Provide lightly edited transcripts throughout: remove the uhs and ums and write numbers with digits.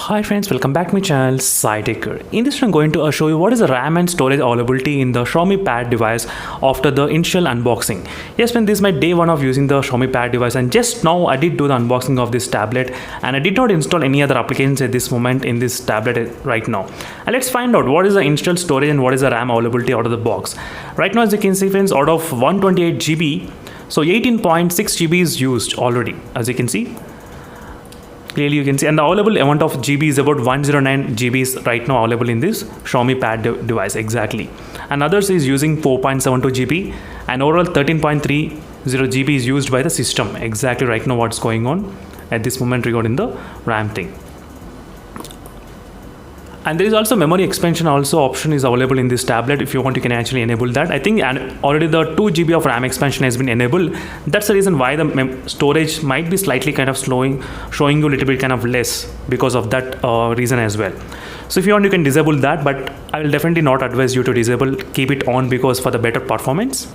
Hi friends, welcome back to my channel SciTech. In this I'm going to show you what is the RAM and storage availability in the Xiaomi Pad device after the initial unboxing. Yes friends, this is my day one of using the Xiaomi Pad device, and just now I did do the unboxing of this tablet and I did not install any other applications at this moment in this tablet right now. And let's find out what is the installed storage and what is the RAM availability out of the box. Right now, as you can see friends, out of 128 GB, so 18.6 GB is used already, as you can see. Clearly you can see, and the available amount of GB is about 109 GB is right now available in this Xiaomi Pad device exactly. And others is using 4.72 GB, and overall 13.30 GB is used by the system exactly right now. What's going on at this moment regarding the RAM thing. And there is also memory expansion also option is available in this tablet. If you want, you can actually enable that. I think and already the 2 GB of RAM expansion has been enabled. That's the reason why the storage might be slightly kind of showing you a little bit kind of less because of that reason as well. So if you want, you can disable that, but I will definitely not advise you to disable. Keep it on because for the better performance.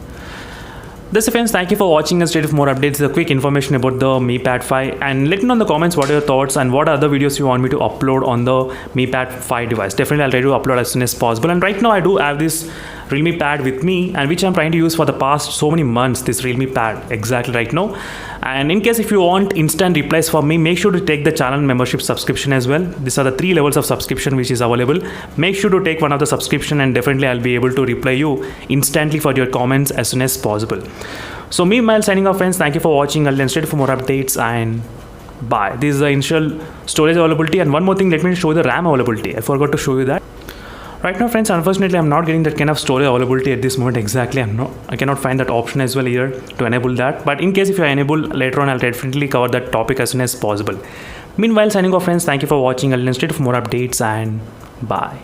That's it friends, thank you for watching and stay tuned for more updates. A quick information about the Mi Pad 5, and let me know in the comments what are your thoughts and what other videos you want me to upload on the Mi Pad 5 device. Definitely I'll try to upload as soon as possible. And right now I do have this Realme Pad with me, and which I'm trying to use for the past so many months, this Realme Pad exactly right now. And in case if you want instant replies from me, make sure to take the channel membership subscription as well. These are the 3 levels of subscription which is available. Make sure to take one of the subscription, and definitely I'll be able to reply you instantly for your comments as soon as possible. So meanwhile, signing off friends, thank you for watching. I'll stay tuned for more updates, and bye. This is the initial storage availability, and one more thing, let me show you the RAM availability. I forgot to show you that. Right now friends, unfortunately I'm not getting that kind of storage availability at this moment exactly. I cannot find that option as well here to enable that, but in case if you enable later on, I'll definitely cover that topic as soon as possible. Meanwhile, signing off friends, thank you for watching. I'll stay tuned for more updates, and bye.